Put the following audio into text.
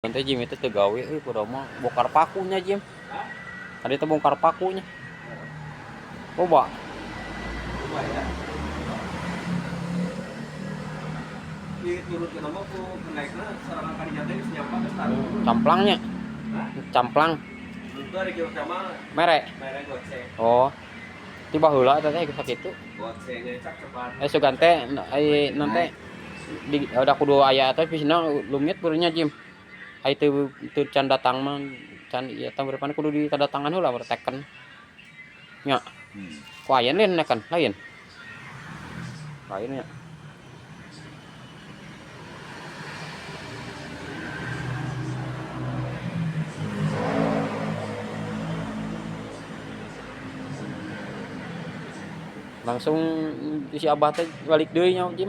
Nanti Jim itu teu gawe kudu mah bongkar pakunya Jim. Tadi itu bongkar pakunya. Coba. Coba ya. Diturunkeun mah ku kenaikna sarangan kadinya teh geus nyampa geus taruh. Camplangnya. Camplang. Itu ari kieu sama Mere. mere goceng. Oh. Ti baheula eta teh sakitu. Goceng cak cepat. Sugan teh ai nanti di udah kudu aya eta pisina lumit beurnya Jim. Ai teu can datang mah can ieu tah berpan kudu ditadatangan heula berteken. Nya. Ku aya lain nekan lain. Lainnya. Langsung si Abah teh balik deui nya Jim.